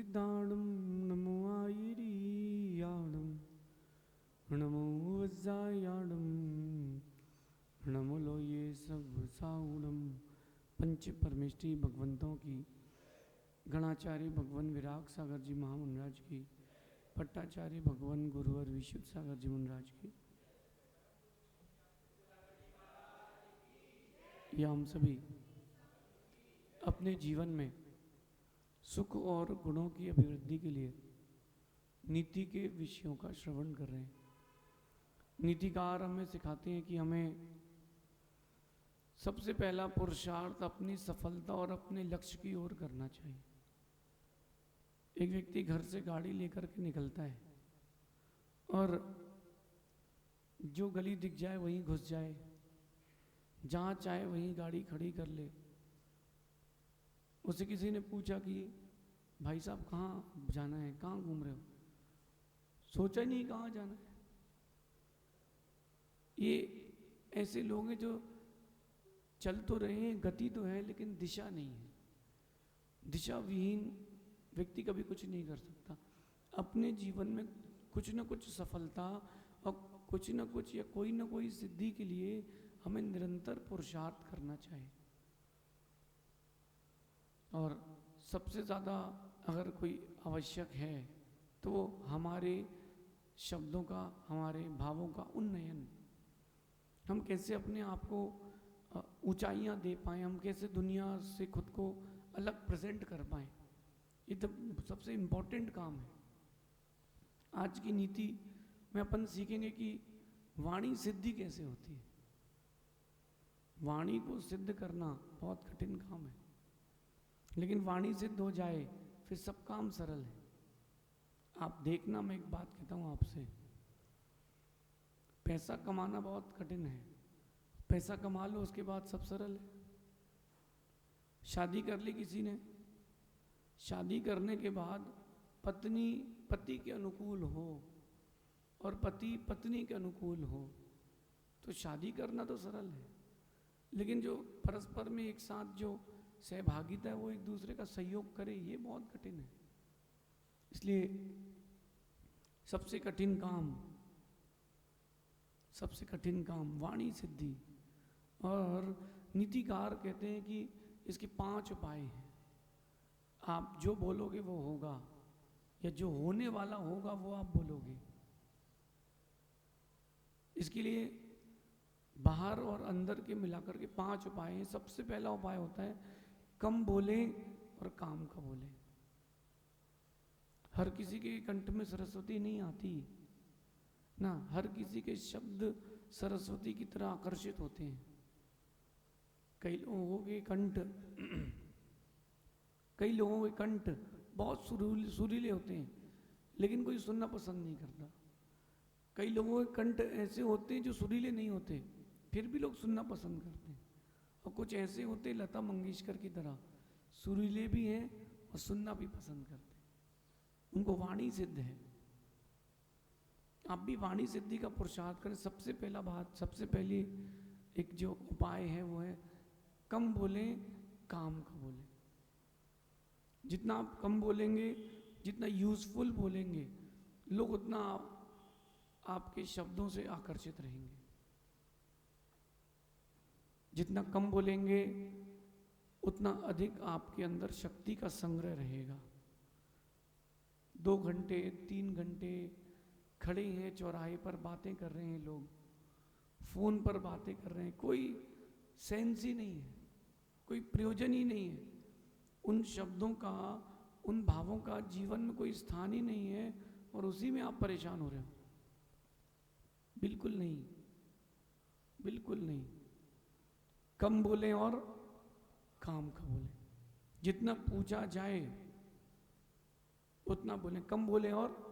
सिद्धाणं नमो आयिरीयाणं नमो वज्रायाणं नमो लोये सब साउणम। पंच परमेष्ठी भगवंतों की, गणाचार्य भगवान विराग सागर जी महामनराज की, पट्टाचार्य भगवान गुरुवर विशुद्ध सागर जी महाराज की, या हम सभी अपने जीवन में सुख और गुणों की अभिवृद्धि के लिए नीति के विषयों का श्रवण कर रहे हैं। नीतिकार हमें सिखाते हैं कि हमें सबसे पहला पुरुषार्थ अपनी सफलता और अपने लक्ष्य की ओर करना चाहिए। एक व्यक्ति घर से गाड़ी लेकर के निकलता है और जो गली दिख जाए वहीं घुस जाए, जहाँ चाहे वहीं गाड़ी खड़ी कर ले। उसे किसी ने पूछा कि भाई साहब कहाँ जाना है, कहाँ घूम रहे हो? सोचा नहीं कहाँ जाना है। ये ऐसे लोग हैं जो चल तो रहे हैं, गति तो है, लेकिन दिशा नहीं है। दिशा विहीन व्यक्ति कभी कुछ नहीं कर सकता। अपने जीवन में कुछ न कुछ सफलता और कुछ न कुछ या कोई न कोई सिद्धि के लिए हमें निरंतर पुरुषार्थ करना चाहिए। और सबसे ज़्यादा अगर कोई आवश्यक है तो वो हमारे शब्दों का, हमारे भावों का उन्नयन। हम कैसे अपने आप को ऊंचाइयां दे पाएँ, हम कैसे दुनिया से खुद को अलग प्रेजेंट कर पाएँ, ये तो सबसे इम्पोर्टेंट काम है। आज की नीति में अपन सीखेंगे कि वाणी सिद्धि कैसे होती है। वाणी को सिद्ध करना बहुत कठिन काम है, लेकिन वाणी सिद्ध हो जाए फिर सब काम सरल है। आप देखना, मैं एक बात कहता हूँ आपसे, पैसा कमाना बहुत कठिन है। पैसा कमा लो उसके बाद सब सरल है। शादी कर ली किसी ने, शादी करने के बाद पत्नी पति के अनुकूल हो और पति पत्नी के अनुकूल हो तो शादी करना तो सरल है, लेकिन जो परस्पर में एक साथ जो सहभागिता है, वो एक दूसरे का सहयोग करे, ये बहुत कठिन है। इसलिए सबसे कठिन काम वाणी सिद्धि। और नीतिकार कहते हैं कि इसके 5 उपाय हैं। आप जो बोलोगे वो होगा, या जो होने वाला होगा वो आप बोलोगे। इसके लिए बाहर और अंदर के मिलाकर के 5 उपाय हैं। सबसे पहला उपाय होता है कम बोले और काम का बोले। हर किसी के कंठ में सरस्वती नहीं आती ना, हर किसी के शब्द सरस्वती की तरह आकर्षित होते हैं। कई लोगों के कंठ बहुत सुरीले होते हैं, लेकिन कोई सुनना पसंद नहीं करता। कई लोगों के कंठ ऐसे होते हैं जो सुरीले नहीं होते, फिर भी लोग सुनना पसंद करते हैं। और कुछ ऐसे होते हैं लता मंगेशकर की तरह, सुरीले भी हैं और सुनना भी पसंद करते हैं। उनको वाणी सिद्ध है। आप भी वाणी सिद्धि का पुरुषार्थ करें। सबसे पहली एक जो उपाय है वो है कम बोलें, काम का बोलें। जितना आप कम बोलेंगे, जितना यूजफुल बोलेंगे, लोग उतना आपके शब्दों से आकर्षित रहेंगे। जितना कम बोलेंगे उतना अधिक आपके अंदर शक्ति का संग्रह रहेगा। 2 घंटे 3 घंटे खड़े हैं चौराहे पर, बातें कर रहे हैं लोग, फोन पर बातें कर रहे हैं, कोई सेंस ही नहीं है, कोई प्रयोजन ही नहीं है। उन शब्दों का, उन भावों का जीवन में कोई स्थान ही नहीं है, और उसी में आप परेशान हो रहे हो। बिल्कुल नहीं, बिल्कुल नहीं। कम बोलें और काम का बोलें। जितना पूछा जाए उतना बोलें, कम बोलें। और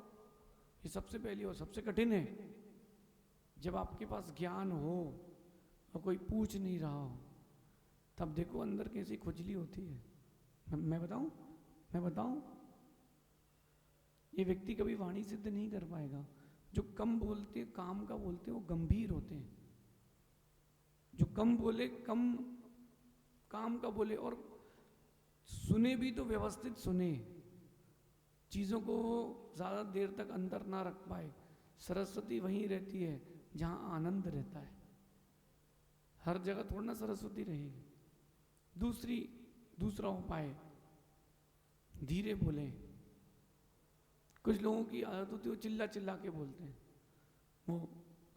ये सबसे पहली और सबसे कठिन है। जब आपके पास ज्ञान हो और कोई पूछ नहीं रहा हो, तब देखो अंदर कैसी खुजली होती है। मैं बताऊं, ये व्यक्ति कभी वाणी सिद्ध नहीं कर पाएगा। जो कम बोलते, काम का बोलते हैं, वो गंभीर होते हैं। जो कम बोले, कम काम का बोले, और सुने भी तो व्यवस्थित सुने। चीज़ों को ज़्यादा देर तक अंदर ना रख पाए। सरस्वती वहीं रहती है जहाँ आनंद रहता है। हर जगह थोड़ा ना सरस्वती रहेगी। दूसरा उपाय, धीरे बोलें। कुछ लोगों की आदत होती है वो चिल्ला चिल्ला के बोलते हैं। वो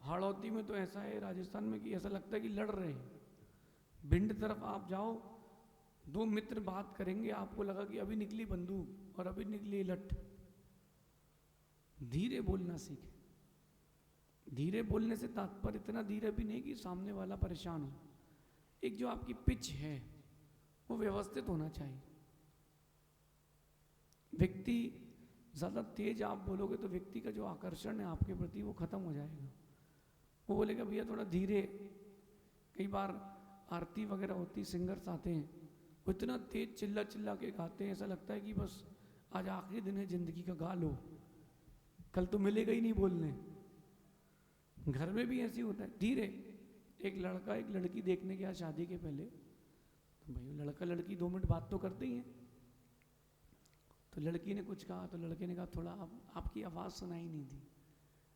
हाड़ौती में तो ऐसा है, राजस्थान में, कि ऐसा लगता है कि लड़ रहे हैं। भिंड तरफ आप जाओ, दो मित्र बात करेंगे, आपको लगा कि अभी निकली बंदूक और अभी निकली लठ। धीरे बोलना सीखें। धीरे बोलने से तात्पर्य इतना धीरे भी नहीं कि सामने वाला परेशान हो। एक जो आपकी पिच है वो व्यवस्थित होना चाहिए। व्यक्ति ज़्यादा तेज आप बोलोगे तो व्यक्ति का जो आकर्षण है आपके प्रति वो खत्म हो जाएगा। वो बोलेगा भैया थोड़ा धीरे। कई बार आरती वगैरह होती, सिंगर्स आते हैं, वो इतना तेज चिल्ला चिल्ला के गाते हैं, ऐसा लगता है कि बस आज आखिरी दिन है जिंदगी का, गा लो, कल तो मिलेगा ही नहीं बोलने। घर में भी ऐसे होता है। धीरे। एक लड़का एक लड़की देखने गया शादी के पहले, तो भाई लड़का लड़की 2 मिनट बात तो करते ही हैं। तो लड़की ने कुछ कहा तो लड़के ने कहा थोड़ा आपकी आवाज़ सुनाई नहीं दी।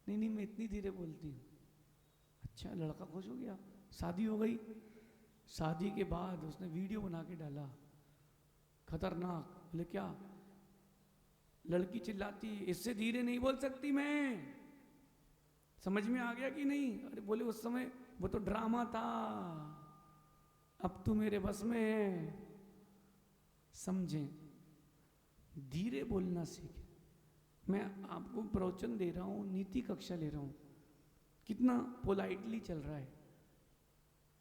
नहीं मैं इतनी धीरे बोलती हूँ। अच्छा, लड़का खुश हो गया, शादी हो गई। शादी के बाद उसने वीडियो बना के डाला, खतरनाक। बोले क्या? लड़की चिल्लाती इससे धीरे नहीं बोल सकती मैं। समझ में आ गया कि नहीं? अरे बोले उस समय वो तो ड्रामा था, अब तू मेरे बस में है। समझें, धीरे बोलना सीखें। मैं आपको प्रवचन दे रहा हूँ, नीति कक्षा ले रहा हूँ, कितना पोलाइटली चल रहा है।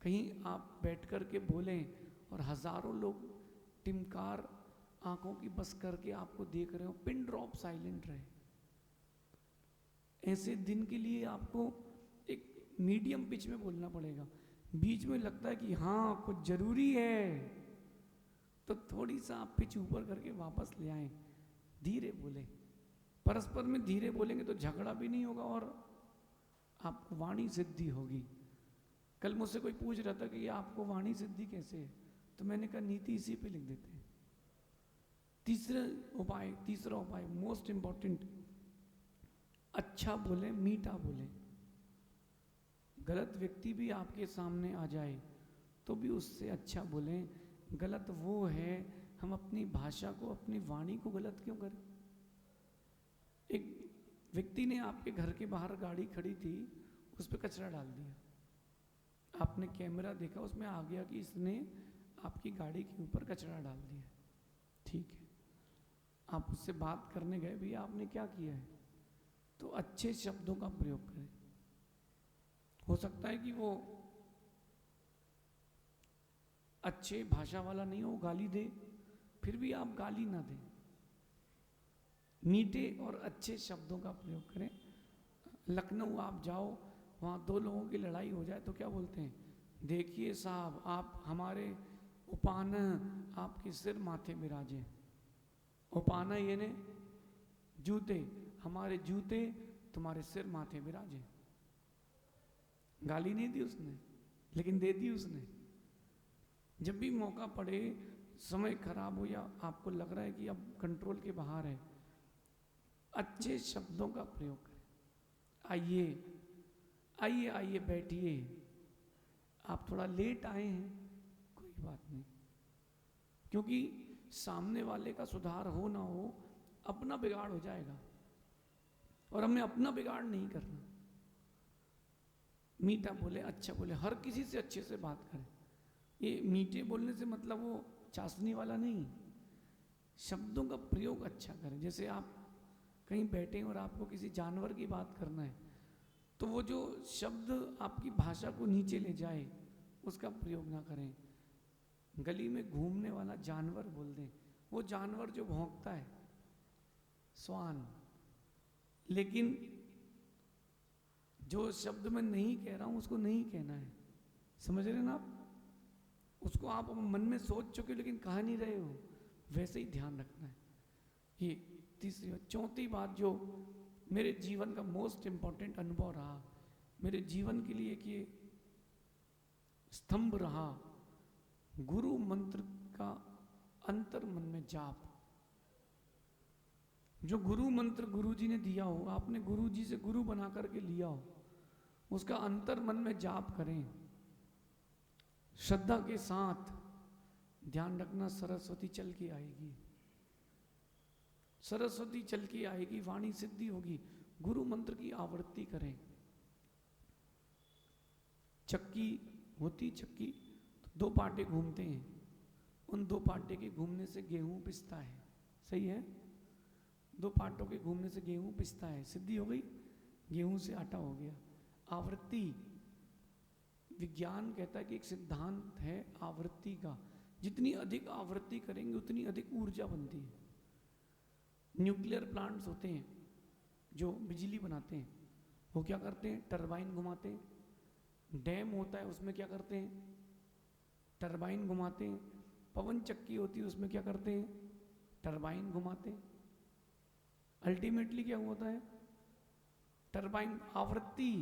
कहीं आप बैठ कर के बोलें और हजारों लोग टिमकार आंखों की बस करके आपको देख रहे हो, पिन ड्रॉप साइलेंट रहे। ऐसे दिन के लिए आपको एक मीडियम पिच में बोलना पड़ेगा। बीच में लगता है कि हाँ कुछ जरूरी है, तो थोड़ी सा आप पिच ऊपर करके वापस ले आए। धीरे बोले। परस्पर में धीरे बोलेंगे तो झगड़ा भी नहीं होगा और आपको वाणी सिद्धि होगी। कल मुझसे कोई पूछ रहा था कि आपको वाणी सिद्धि कैसे है, तो मैंने कहा नीति इसी पे लिख देते हैं। तीसरा उपाय मोस्ट इंपॉर्टेंट, अच्छा बोले, मीठा बोले। गलत व्यक्ति भी आपके सामने आ जाए तो भी उससे अच्छा बोलें। गलत वो है, हम अपनी भाषा को, अपनी वाणी को गलत क्यों करें? एक व्यक्ति ने आपके घर के बाहर गाड़ी खड़ी थी, उस पर कचरा डाल दिया। आपने कैमरा देखा, उसमें आ गया कि इसने आपकी गाड़ी के ऊपर कचरा डाल दिया। ठीक है, आप उससे बात करने गए, भैया आपने क्या किया है? तो अच्छे शब्दों का प्रयोग करें। हो सकता है कि वो अच्छे भाषा वाला नहीं हो, गाली दे, फिर भी आप गाली ना दें। मीठे और अच्छे शब्दों का प्रयोग करें। लखनऊ आप जाओ, वहाँ 2 लोगों की लड़ाई हो जाए तो क्या बोलते हैं? देखिए साहब, आप हमारे उपान आपके सिर माथे बिराजे। उपाना ये ने जूते, हमारे जूते तुम्हारे सिर माथे बिराजे। गाली नहीं दी उसने, लेकिन दे दी उसने। जब भी मौका पड़े, समय खराब हो या आपको लग रहा है कि अब कंट्रोल के बाहर है, अच्छे शब्दों का प्रयोग करें। आइए आइए आइए बैठिए, आप थोड़ा लेट आए हैं, कोई बात नहीं, क्योंकि सामने वाले का सुधार हो ना हो, अपना बिगाड़ हो जाएगा और हमें अपना बिगाड़ नहीं करना। मीठा बोले, अच्छा बोले, हर किसी से अच्छे से बात करें। ये मीठे बोलने से मतलब वो चाशनी वाला नहीं, शब्दों का प्रयोग अच्छा करें। जैसे आप कहीं बैठे हैं और आपको किसी जानवर की बात करना है, तो वो जो शब्द आपकी भाषा को नीचे ले जाए उसका प्रयोग ना करें। गली में घूमने वाला जानवर बोल दें, वो जानवर जो भौंकता है, स्वान। लेकिन जो शब्द मैं नहीं कह रहा हूं उसको नहीं कहना है, समझ रहे ना आप? उसको आप मन में सोच चुके लेकिन कह नहीं रहे हो, वैसे ही ध्यान रखना है। ये तीसरी और चौथी बात जो मेरे जीवन का मोस्ट इंपॉर्टेंट अनुभव रहा, मेरे जीवन के लिए कि स्तंभ रहा, गुरु मंत्र का अंतर मन में जाप। जो गुरु मंत्र गुरु जी ने दिया हो, आपने गुरु जी से गुरु बना करके लिया हो, उसका अंतर मन में जाप करें श्रद्धा के साथ। ध्यान रखना, सरस्वती चल के आएगी, सरस्वती चल के आएगी, वाणी सिद्धि होगी। गुरु मंत्र की आवृत्ति करें। चक्की होती, चक्की तो 2 पाटे घूमते हैं, उन 2 पाटे के घूमने से गेहूं पिसता है, सही है? 2 पाटों के घूमने से गेहूं पिसता है, सिद्धि हो गई, गेहूं से आटा हो गया। आवृत्ति, विज्ञान कहता है कि एक सिद्धांत है आवृत्ति का, जितनी अधिक आवृत्ति करेंगे उतनी अधिक ऊर्जा बनती है। न्यूक्लियर प्लांट्स होते हैं जो बिजली बनाते हैं, वो क्या करते हैं? टरबाइन घुमाते हैं। डैम होता है, उसमें क्या करते हैं? टरबाइन घुमाते हैं। पवन चक्की होती है, उसमें क्या करते हैं? टरबाइन घुमाते हैं। अल्टीमेटली क्या होता है? टरबाइन। आवृत्ति,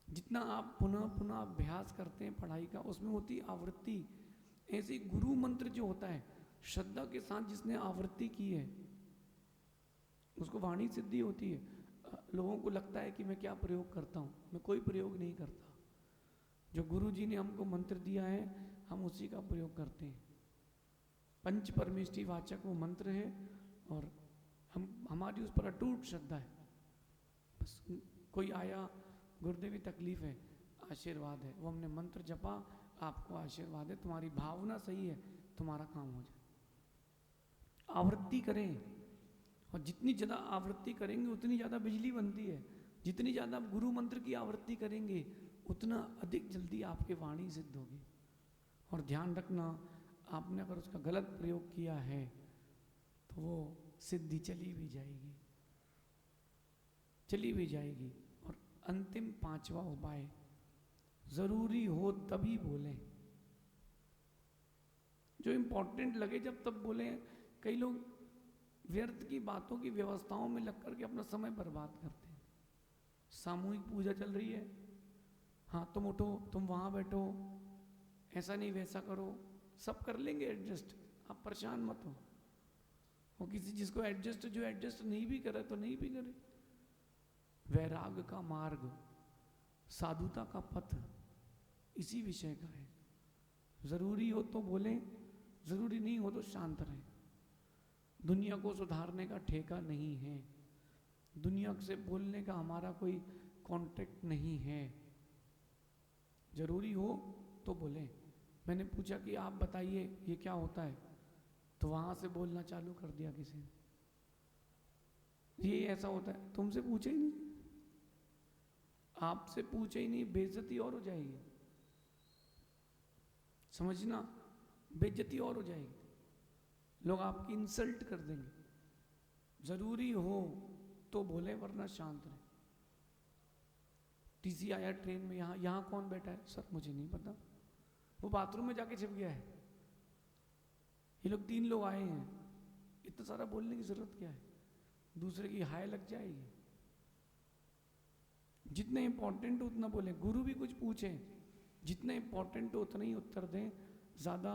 जितना आप पुनः पुनः अभ्यास करते हैं पढ़ाई का, उसमें होती आवृत्ति। ऐसे गुरु मंत्र जो होता है, श्रद्धा के साथ जिसने आवृत्ति की है उसको वाणी सिद्धि होती है। लोगों को लगता है कि मैं क्या प्रयोग करता हूँ, मैं कोई प्रयोग नहीं करता। जो गुरु जी ने हमको मंत्र दिया है हम उसी का प्रयोग करते हैं। पंच परमेष्टि वाचक वो मंत्र है और हमारी उस पर अटूट श्रद्धा है। बस कोई आया, गुरुदेवी तकलीफ है, आशीर्वाद है, वो हमने मंत्र जपा, आपको आशीर्वाद है, तुम्हारी भावना सही है, तुम्हारा काम हो जाए। आवृत्ति करें, और जितनी ज़्यादा आवृत्ति करेंगे उतनी ज़्यादा बिजली बनती है। जितनी ज़्यादा आप गुरु मंत्र की आवृत्ति करेंगे उतना अधिक जल्दी आपके वाणी सिद्ध होगी। और ध्यान रखना, आपने अगर उसका गलत प्रयोग किया है तो वो सिद्धि चली भी जाएगी, चली भी जाएगी। और अंतिम 5वां उपाय, जरूरी हो तभी बोलें। जो इंपॉर्टेंट लगे जब तब बोलें। कई लोग व्यर्थ की बातों की व्यवस्थाओं में लग करके अपना समय बर्बाद करते हैं। सामूहिक पूजा चल रही है, हाँ तुम उठो, तुम वहां बैठो, ऐसा नहीं वैसा करो, सब कर लेंगे एडजस्ट, आप परेशान मत हो। और किसी जिसको एडजस्ट, जो एडजस्ट नहीं भी करे तो नहीं भी करे। वैराग का मार्ग, साधुता का पथ इसी विषय का है। जरूरी हो तो बोलें, जरूरी नहीं हो तो शांत रहें। दुनिया को सुधारने का ठेका नहीं है, दुनिया से बोलने का हमारा कोई कॉन्ट्रैक्ट नहीं है। जरूरी हो तो बोलें। मैंने पूछा कि आप बताइए ये क्या होता है, तो वहां से बोलना चालू कर दिया किसी ने, ये ऐसा होता है। तुमसे पूछे ही नहीं, आपसे पूछे ही नहीं, बेइज्जती और हो जाएगी। समझना, बेइज्जती और हो जाएगी, लोग आपकी इंसल्ट कर देंगे। जरूरी हो तो बोले, वरना शांत रहे। टीसी आया ट्रेन में, यहाँ कौन बैठा है? सर मुझे नहीं पता, वो बाथरूम में जाके छिप गया है। ये लोग 3 लोग आए हैं, इतना सारा बोलने की जरूरत क्या है? दूसरे की हाय लग जाएगी। जितने इंपॉर्टेंट हो उतना बोले। गुरु भी कुछ पूछे, जितने इंपॉर्टेंट हो उतना ही उत्तर दें। ज्यादा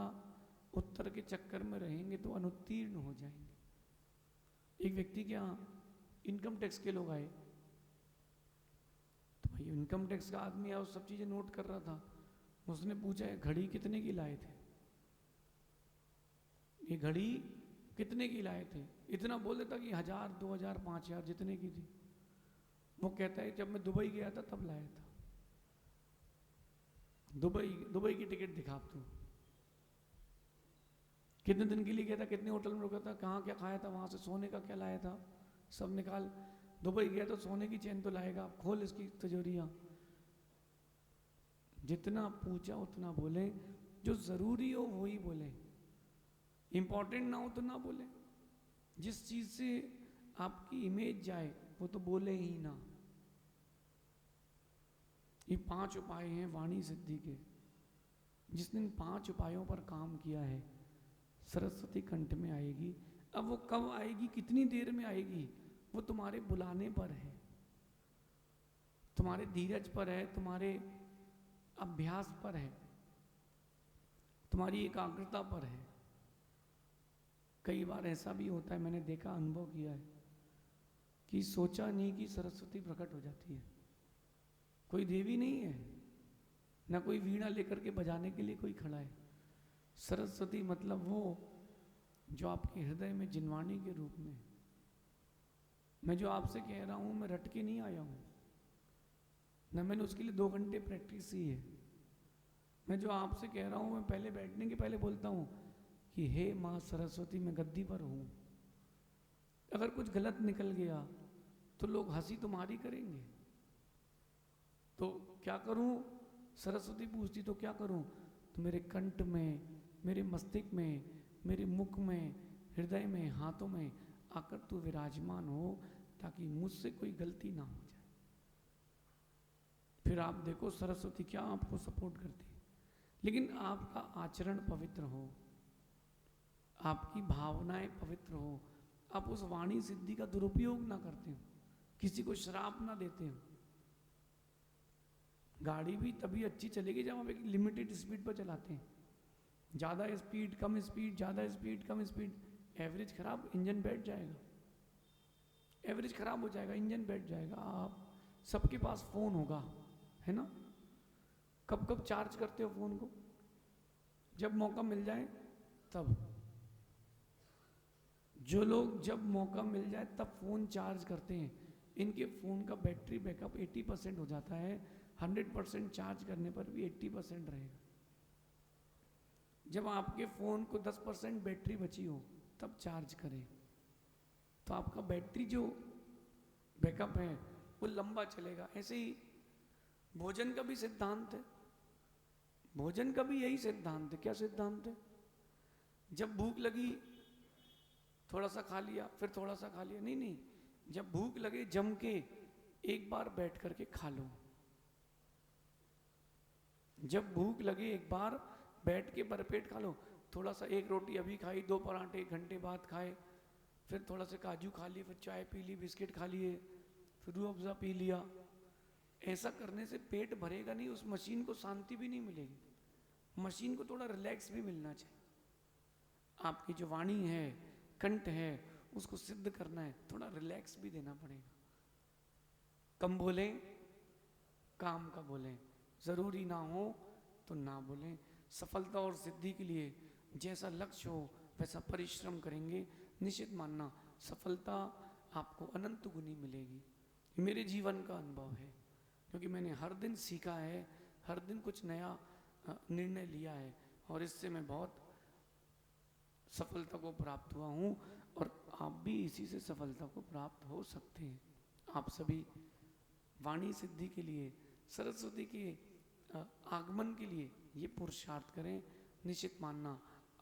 उत्तर के चक्कर में रहेंगे तो अनुत्तीर्ण हो जाएंगे। एक व्यक्ति के यहाँ इनकम टैक्स के लोग आए, तो भाई इनकम टैक्स का आदमी आया, वो सब चीजें नोट कर रहा था। उसने पूछा है घड़ी कितने की लाए थे, ये घड़ी कितने की लाए थे? इतना बोल देता कि 1000, 2000, 5000 जितने की थी। वो कहता है जब मैं दुबई गया था तब लाया था। दुबई की टिकट दिखा तू, कितने दिन के लिए गया था, कितने होटल में रुका था, कहाँ क्या खाया था, वहां से सोने का क्या लाया था, सब निकाल। दुबई गया तो सोने की चेन तो लाएगा, खोल इसकी तिजोरियां। जितना पूछा उतना बोले, जो जरूरी हो वही बोले, इंपॉर्टेंट ना हो तो ना बोले। जिस चीज से आपकी इमेज जाए वो तो बोले ही ना। ये 5 उपाय हैं वाणी सिद्धि के। जिसने इन 5 उपायों पर काम किया है, सरस्वती कंठ में आएगी। अब वो कब आएगी, कितनी देर में आएगी, वो तुम्हारे बुलाने पर है, तुम्हारे धीरज पर है, तुम्हारे अभ्यास पर है, तुम्हारी एकाग्रता पर है। कई बार ऐसा भी होता है, मैंने देखा, अनुभव किया है कि सोचा नहीं कि सरस्वती प्रकट हो जाती है। कोई देवी नहीं है, ना कोई वीणा लेकर के बजाने के लिए कोई खड़ा है। सरस्वती मतलब वो जो आपके हृदय में जिनवाणी के रूप में। मैं जो आपसे कह रहा हूं, मैं रट के नहीं आया हूं, ना मैंने उसके लिए 2 घंटे प्रैक्टिस की है। मैं जो आपसे कह रहा हूं, मैं पहले बैठने के पहले बोलता हूं कि हे माँ सरस्वती, मैं गद्दी पर हूं। अगर कुछ गलत निकल गया तो लोग हंसी तुम्हारी करेंगे, तो क्या करूं? सरस्वती पूछती तो क्या करूं? तो मेरे कंठ में, मेरे मस्तिष्क में, मेरे मुख में, हृदय में, हाथों में आकर तू विराजमान हो, ताकि मुझसे कोई गलती ना हो जाए। फिर आप देखो सरस्वती क्या आपको सपोर्ट करती है। लेकिन आपका आचरण पवित्र हो, आपकी भावनाएं पवित्र हो, आप उस वाणी सिद्धि का दुरुपयोग ना करते हो, किसी को श्राप ना देते हो। गाड़ी भी तभी अच्छी चलेगी जब आप एक लिमिटेड स्पीड पर चलाते हैं। ज़्यादा स्पीड कम स्पीड, ज़्यादा स्पीड कम स्पीड, एवरेज खराब, इंजन बैठ जाएगा। एवरेज खराब हो जाएगा, इंजन बैठ जाएगा। आप सबके पास फ़ोन होगा, है ना? कब कब चार्ज करते हो फ़ोन को? जब मौका मिल जाए तब। जो लोग जब मौका मिल जाए तब फ़ोन चार्ज करते हैं, इनके फ़ोन का बैटरी बैकअप 80% हो जाता है। 100% चार्ज करने पर भी 80% रहेगा। जब आपके फ़ोन को 10% बैटरी बची हो तब चार्ज करें, तो आपका बैटरी जो बैकअप है वो लंबा चलेगा। ऐसे ही भोजन का भी सिद्धांत है। भोजन का भी यही सिद्धांत है। क्या सिद्धांत है? जब भूख लगी थोड़ा सा खा लिया, फिर थोड़ा सा खा लिया, नहीं नहीं, जब भूख लगे जम के एक बार बैठ करके खा लो। जब भूख लगे एक बार बैठ के भरपेट खा लो। थोड़ा सा, एक रोटी अभी खाई, 2 पराठे 1 घंटे बाद खाए, फिर थोड़ा सा काजू खा लिए, फिर चाय पी ली, बिस्किट खा लिए, फिर रूह अफ़ज़ा पी लिया। ऐसा करने से पेट भरेगा नहीं, उस मशीन को शांति भी नहीं मिलेगी। मशीन को थोड़ा रिलैक्स भी मिलना चाहिए। आपकी जो वाणी है, कंठ है, उसको सिद्ध करना है, थोड़ा रिलैक्स भी देना पड़ेगा। कम बोलें, काम का बोलें, ज़रूरी ना हो तो ना बोलें। सफलता और सिद्धि के लिए जैसा लक्ष्य हो वैसा परिश्रम करेंगे, निश्चित मानना सफलता आपको अनंत गुनी मिलेगी। मेरे जीवन का अनुभव है, क्योंकि मैंने हर दिन सीखा है, हर दिन कुछ नया निर्णय लिया है, और इससे मैं बहुत सफलता को प्राप्त हुआ हूँ, और आप भी इसी से सफलता को प्राप्त हो सकते हैं। आप सभी वाणी सिद्धि के लिए, सरस्वती के आगमन के लिए ये पुरुषार्थ करें। निश्चित मानना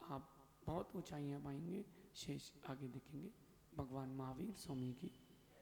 आप बहुत ऊंचाइयां पाएंगे। शेष आगे देखेंगे। भगवान महावीर स्वामी की